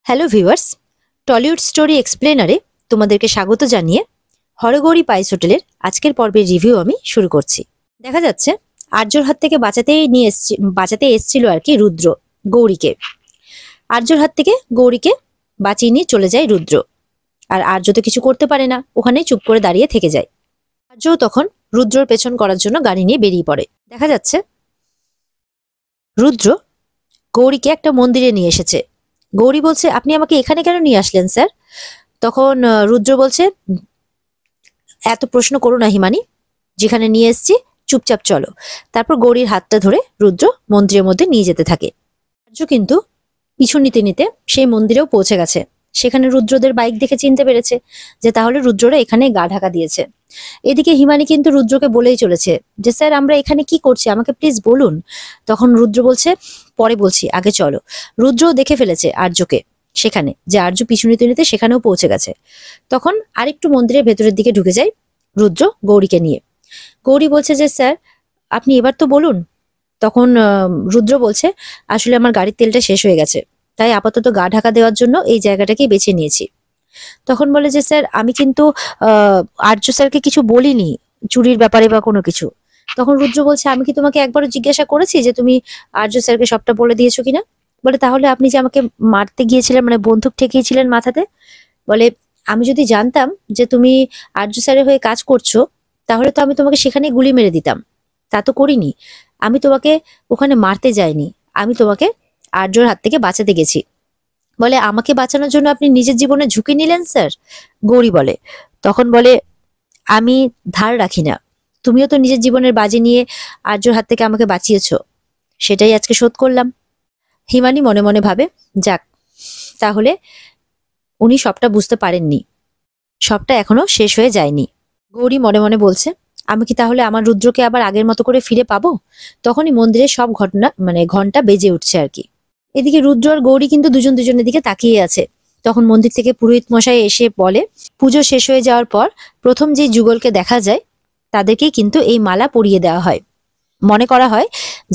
Hello viewers, Tollywood story এক্সপ্লেনারে তোমাদেরকে স্বাগত জানিয়ে হরগৌরী পাইস হোটেলের আজকের পর্বের রিভিউ আমি শুরু করছি। দেখা যাচ্ছে আর্যর হাত থেকে বাঁচাতে এসছিল আর কি রুদ্র গৌরীকে। আর্যর হাত থেকে গৌরীকে বাঁচিয়ে নিয়ে চলে যায় রুদ্র। আর আর্য তো কিছু করতে পারে না, ওখানেই চুপ করে দাঁড়িয়ে থেকে যায়। আর্যও তখন রুদ্রর পেছন করার জন্য গাড়ি নিয়ে বেরিয়ে পড়ে। দেখা যাচ্ছে রুদ্র গৌরীকে একটা মন্দিরে নিয়ে এসেছে। গৌরী বলছে, আপনি আমাকে এখানে কেন নিয়ে আসলেন স্যার? তখন রুদ্র বলছে, এত প্রশ্ন করো না হিমানি, যেখানে নিয়ে এসছি চুপচাপ চলো। তারপর গৌরীর হাতটা ধরে রুদ্র মন্দিরের মধ্যে নিয়ে যেতে থাকে। আর্য কিন্তু পিছু নিতে নিতে সেই মন্দিরেও পৌঁছে গেছে। সেখানে রুদ্রদের বাইক দেখে চিনতে পেরেছে যে তাহলে রুদ্ররা এখানে গা ঢাকা দিয়েছে। এদিকে হিমানি কিন্তু রুদ্রকে বলেই চলেছে যে স্যার আমরা এখানে কি করছি, আমাকে প্লিজ বলুন। তখন রুদ্র বলছে, পরে বলছি, আগে চলো। রুদ্রও দেখে ফেলেছে আর্যকে সেখানে, যে আর্য পিছু নিতে নিতে সেখানেও পৌঁছে গেছে। তখন আরেকটু মন্দিরের ভেতরের দিকে ঢুকে যায় রুদ্র গৌরীকে নিয়ে। গৌরী বলছে যে স্যার আপনি এবার তো বলুন। তখন রুদ্র বলছে, আসলে আমার গাড়ির তেলটা শেষ হয়ে গেছে, তাই আপাতত গা ঢাকা দেওয়ার জন্য এই জায়গাটাকেই বেছে নিয়েছি। তখন বলে যে স্যার আমি কিন্তু আর্য স্যারকে কিছু বলিনি চুরির ব্যাপারে বা কোনো কিছু। তখন রুদ্র বলছে, আমি কি তোমাকে একবারও জিজ্ঞাসা করেছি যে তুমি আর্য স্যারকে সবটা বলে দিয়েছো কিনা? বলে তাহলে আপনি যে আমাকে মারতে গিয়েছিলেন, মানে বন্দুক ঠেকিয়েছিলেন মাথাতে, বলে আমি যদি জানতাম যে তুমি আর্য স্যারের হয়ে কাজ করছো তাহলে তো আমি তোমাকে সেখানে গুলি মেরে দিতাম। তা তো করিনি। আমি তোমাকে ওখানে মারতে যাইনি, আমি তোমাকে আর্যর হাত থেকে বাঁচাতে গেছি। বলে আমাকে বাঁচানোর জন্য আপনি নিজের জীবনে ঝুঁকি নিলেন স্যার? গৌরী বলে, তখন বলে আমি ধার রাখি না, তুমিও তো নিজের জীবনের বাজি নিয়ে আর্যর হাত থেকে আমাকে বাঁচিয়েছো, সেটাই আজকে শোধ করলাম। হিমানি মনে মনে ভাবে, যাক তাহলে উনি সবটা বুঝতে পারেননি, সবটা এখনো শেষ হয়ে যায়নি। গৌরী মনে মনে বলছে, আমি কি তাহলে আমার রুদ্রকে আবার আগের মতো করে ফিরে পাবো? তখনই মন্দিরের সব ঘন্টা বেজে উঠছে আর কি। এদিকে রুদ্র আর গৌরী কিন্তু দুজন দুজনের দিকে তাকিয়ে আছে। তখন মন্দির থেকে পুরোহিত মশাই এসে বলে, পুজো শেষ হয়ে যাওয়ার পর প্রথম যে যুগলকে দেখা যায় তাদেরকেই কিন্তু এই মালা পরিয়ে দেওয়া হয়। মনে করা হয়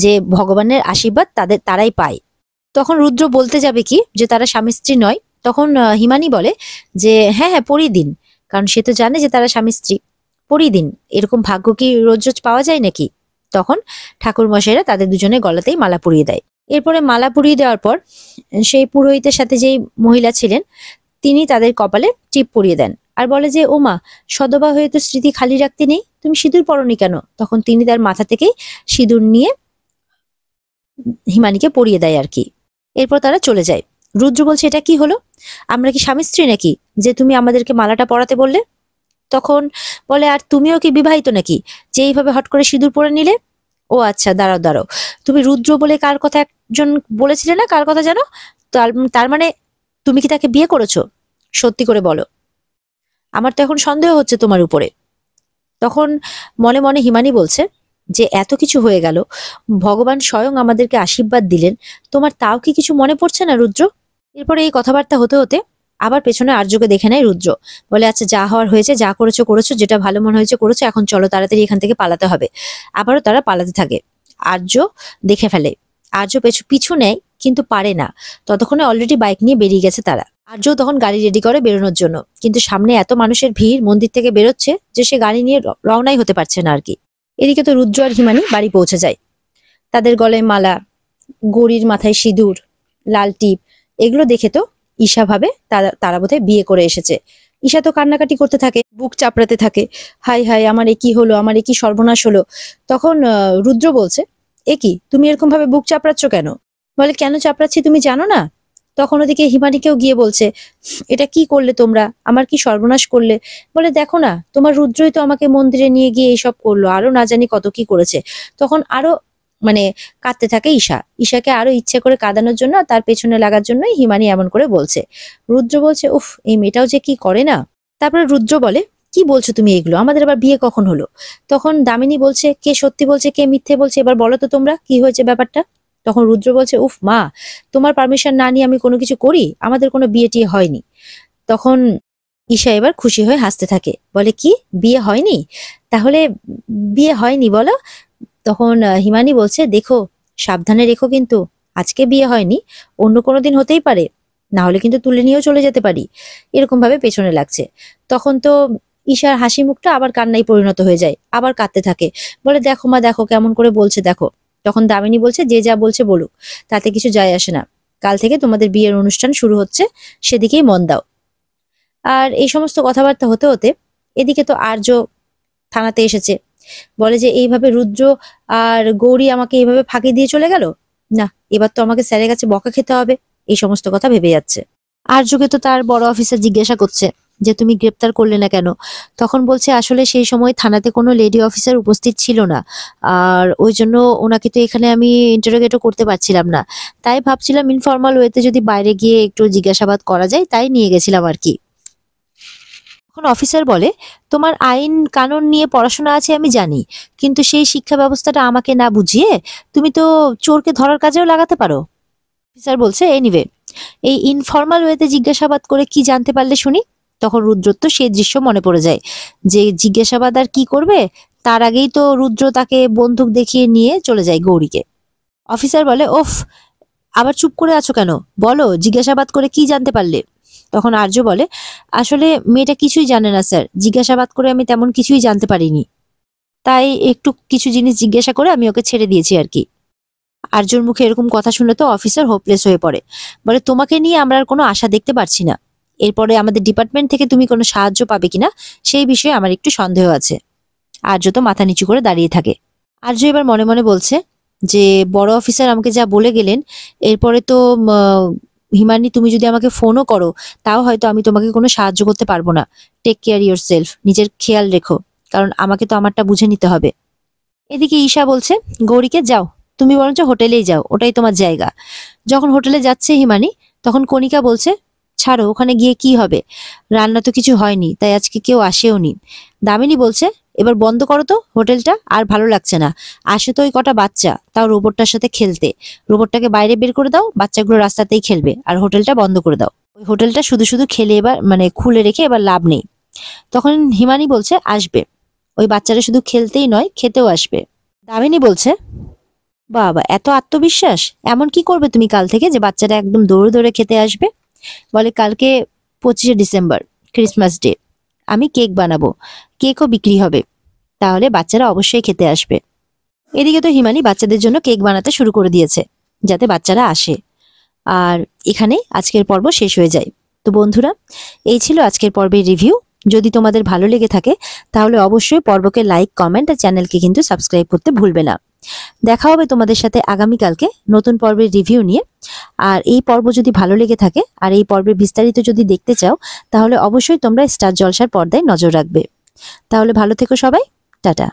যে ভগবানের আশীর্বাদ তারাই পায়। তখন রুদ্র বলতে যাবে কি যে তারা স্বামী স্ত্রী নয়। তখন হিমানি বলে যে হ্যাঁ হ্যাঁ পরিয়ে দিন, কারণ সে তো জানে যে তারা স্বামী স্ত্রী, পরিয়ে দিন, এরকম ভাগ্য কি রোজ রোজ পাওয়া যায় নাকি? তখন ঠাকুর মশাইরা তাদের দুজনের গলাতেই মালা পরিয়ে দেয়। এরপরে মালা পরিয়ে দেওয়ার পর সেই পুরোহিতের সাথে যেই মহিলা ছিলেন তিনি তাদের কপালে টিপ পরিয়ে দেন আর বলে যে ওমা, সদবা হয়ে তো স্মৃতি খালি রাখতে নেই, তুমি সিঁদুর পরনি কেন? তখন তিনি তার মাথা থেকেই সিঁদুর নিয়ে হিমানিকে পরিয়ে দেয় আর কি। এরপর তারা চলে যায়। রুদ্র বলছে, এটা কি হলো? আমরা কি স্বামী স্ত্রী নাকি যে তুমি আমাদেরকে মালাটা পরাতে বললে? তখন বলে, আর তুমিও কি বিবাহিত নাকি যে এইভাবে হট করে সিঁদুর পরে নিলে? ও আচ্ছা, দাঁড়াও দাঁড়াও, তুমি রুদ্র বলে কার কথা একজন বলেছিলে না, কার কথা জানো? তার মানে তুমি কি তাকে বিয়ে করেছো? সত্যি করে বলো, আমার তো এখন সন্দেহ হচ্ছে তোমার উপরে। তখন মনে মনে হিমানি বলছে যে এত কিছু হয়ে গেল, ভগবান স্বয়ং আমাদেরকে আশীর্বাদ দিলেন, তোমার তাও কি কিছু মনে পড়ছে না রুদ্র? এরপরে এই কথাবার্তা হতে হতে আবার পেছনে আর্যকে দেখে নেয় রুদ্র। বলে, আচ্ছা যা হওয়ার হয়েছে, যা করেছো করেছো, যেটা ভালো মনে হয়েছে করেছো, এখন চলো তাড়াতাড়ি এখান থেকে পালাতে হবে। আবারও তারা পালাতে থাকে। আর্য দেখে ফেলে। আর্য পিছু নেয় কিন্তু পারে না, ততক্ষণে অলরেডি বাইক নিয়ে বেরিয়ে গেছে তারা। আর্য তখন গাড়ি রেডি করে বেরোনোর জন্য, কিন্তু সামনে এত মানুষের ভিড় মন্দির থেকে বেরোচ্ছে যে সে গাড়ি নিয়ে রওনাই হতে পারছে না আর কি। এদিকে তো রুদ্র আর হিমানি বাড়ি পৌঁছে যায়। তাদের গলায় মালা, গৌরীর মাথায় সিঁদুর, লাল টিপ, এগুলো দেখে তো ঈশা ভাবে তারা বোধহয় বিয়ে করে এসেছে। ঈশা তো কান্নাকাটি করতে থাকে, বুক চাপড়াতে থাকে, হাই হাই আমার এ কি হলো, আমার এ কি সর্বনাশ হলো। তখন রুদ্র বলছে, এ কি তুমি এরকম ভাবে বুক চাপড়াচ্ছ কেন? বলে, কেন চাপড়াচ্ছি তুমি জানো না? তখন ওদিকে হিমানিকেও গিয়ে বলছে, এটা কি করলে তোমরা, আমার কি সর্বনাশ করলে? বলে, দেখো না তোমার রুদ্রই তো আমাকে মন্দিরে নিয়ে গিয়ে এইসব করলো, আরো না জানি কত কি করেছে। তখন আরো মানে কাঁদতে থাকে ঈশা। ঈশাকে আরো ইচ্ছে করে কাঁদানোর জন্য, তার পেছনে লাগার জন্যই হিমানি এমন করে বলছে। রুদ্র বলছে, উফ এই মেয়েটাও যে কি করে না। তারপরে রুদ্র বলে, কি বলছো তুমি এগুলো, আমাদের আবার বিয়ে কখন হলো? তখন দামিনী বলছে, কে সত্যি বলছে কে মিথ্যে বলছে, এবার বলো তো তোমরা কি হয়েছে ব্যাপারটা। তখন রুদ্র বলছে, উফ মা, তোমার পারমিশন না নিয়ে আমি কোনো কিছু করি? আমাদের কোনো বিয়ে টিয়ে হয়নি। তখন ঈশা এবার খুশি হয়ে হাসতে থাকে, বলে, কি বিয়ে হয়নি? তাহলে বিয়ে হয়নি বলো? তখন হিমানি বলছে, দেখো সাবধানে রেখো কিন্তু, আজকে বিয়ে হয়নি, অন্য কোনো দিন হতেই পারে, না হলে কিন্তু তুলে নিয়েও চলে যেতে পারি। এরকম ভাবে পেছনে লাগছে। তখন তো ঈশার হাসি মুখটা আবার কান্নায় পরিণত হয়ে যায়, আবার কাঁদতে থাকে। বলে দেখো মা দেখো কেমন করে বলছে দেখো। তখন দামিনী বলছে যে যা বলছে বলুক, তাতে কিছু যায় আসে না। কাল থেকে তোমাদের বিয়ের অনুষ্ঠান শুরু হচ্ছে, সেদিকেই মন দাও। আর এই সমস্ত কথাবার্তা হতে হতে এদিকে তো আর্য থানাতে এসেছে। বলে যে এইভাবে রুদ্র আর গৌরী আমাকে এইভাবে ফাঁকি দিয়ে চলে গেল, না এবার তো আমাকে স্যারের কাছে বকা খেতে হবে। এই সমস্ত কথা ভেবে যাচ্ছে। আর্যকে তো তার বড় অফিসার জিজ্ঞাসা করছে যে তুমি গ্রেপ্তার করলে না কেন। তখন বলছে আসলে সেই সময় থানাতে কোনো লেডি অফিসার উপস্থিত ছিল না, আর ওই জন্য ওনাকে তো এখানে আমি ইন্টারোগেটও করতে পারছিলাম না। তাই ভাবছিলাম ইনফর্মাল ওয়েতে যদি বাইরে গিয়ে একটু জিজ্ঞাসাবাদ করা যায়, তাই নিয়ে গেছিলাম আর কি। তখন অফিসার বলে তোমার আইন কানুন নিয়ে পড়াশোনা আছে আমি জানি, কিন্তু সেই শিক্ষা ব্যবস্থাটা আমাকে না বুঝিয়ে তুমি তো চোরকে ধরার কাজেও লাগাতে পারো। অফিসার বলছে এনিওয়ে, এই ইনফর্মাল ওয়েতে জিজ্ঞাসাবাদ করে কি জানতে পারলে শুনি। তখন রুদ্রর তো সেই দৃশ্য মনে পড়ে যায় যে জিজ্ঞাসাবাদ আর কি করবে, তার আগেই তো রুদ্র তাকে বন্দুক দেখিয়ে নিয়ে চলে যায় গৌরীকে। অফিসার বলে ওফ, আবার চুপ করে আছো কেন, বলো জিজ্ঞাসাবাদ করে কি জানতে পারলে। তখন আর্য বলে আসলে মেয়েটা কিছুই জানে না স্যার, জিজ্ঞাসাবাদ করে আমি তেমন কিছুই জানতে পারিনি, তাই একটু কিছু জিনিস জিজ্ঞাসা করে আমি ওকে ছেড়ে দিয়েছি আর কি। আর্যর মুখে এরকম কথা শুনে তো অফিসার হোপলেস হয়ে পড়ে। বলে তোমাকে নিয়ে আমরা আর কোনো আশা দেখতে পারছি না, এরপরে আমাদের ডিপার্টমেন্ট থেকে তুমি কোনো সাহায্য পাবে কিনা সেই বিষয়ে আমার একটু সন্দেহ আছে। আর্য তো মাথা নিচু করে দাঁড়িয়ে থাকে। আর্য এবার মনে মনে বলছে যে বড় অফিসার আমাকে যা বলে গেলেন, এরপরে তো হিমানি তুমি যদি আমাকে ফোনও করো তাও হয়তো আমি তোমাকে কোনো সাহায্য করতে পারবো না। টেক কেয়ার ইয়োর সেলফ, নিজের খেয়াল রেখো, কারণ আমাকে তো আমারটা বুঝে নিতে হবে। এদিকে ঈশা বলছে গৌরীকে যাও, তুমি বরঞ্চ হোটেলেই যাও, ওটাই তোমার জায়গা। যখন হোটেলে যাচ্ছে হিমানি, তখন কণিকা বলছে ছাড়ো, ওখানে গিয়ে কি হবে, রান্না তো কিছু হয়নি, তাই আজকে কেউ আসেও নি। দামিনী বলছে এবার বন্ধ করো তো হোটেলটা, আর ভালো লাগছে না। আসে তো ওই কটা বাচ্চা, তাও রোবটটার সাথে খেলতে। রোবটটাকে বাইরে বের করে দাও, বাচ্চাগুলো রাস্তাতেই খেলবে, আর হোটেলটা বন্ধ করে দাও। ওই হোটেলটা শুধু শুধু খেলে এবার মানে খুলে রেখে এবার লাভ নেই। তখন হিমানি বলছে আসবে, ওই বাচ্চারা শুধু খেলতেই নয় খেতেও আসবে। দামিনী বলছে বাবা এত আত্মবিশ্বাস, এমন কি করবে তুমি কাল থেকে যে বাচ্চারা একদম দৌড়ে দৌড়ে খেতে আসবে। বলে কালকে 25শে ডিসেম্বর ক্রিসমাস ডে, আমি কেক বানাবো, কেকও বিক্রি হবে, তাহলে বাচ্চারা অবশ্যই খেতে আসবে। এদিকে তো হিমানি বাচ্চাদের জন্য কেক বানাতে শুরু করে দিয়েছে যাতে বাচ্চারা আসে। আর এখানে আজকের পর্ব শেষ হয়ে যায়। তো বন্ধুরা, এই ছিল আজকের পর্বের রিভিউ। যদি তোমাদের ভালো লেগে থাকে তাহলে অবশ্যই পর্বকে লাইক কমেন্ট আর চ্যানেলকে কিন্তু সাবস্ক্রাইব করতে ভুলবে না। দেখা হবে তোমাদের সাথে আগামীকালকে নতুন পর্বের রিভিউ নিয়ে। আর এই পর্ব যদি ভালো লেগে থাকে আর এই পর্বের বিস্তারিত যদি দেখতে চাও, তাহলে অবশ্যই তোমরা স্টার জলসার পর্দায় নজর রাখবে। তাহলে ভালো থেকো সবাই, টাটা।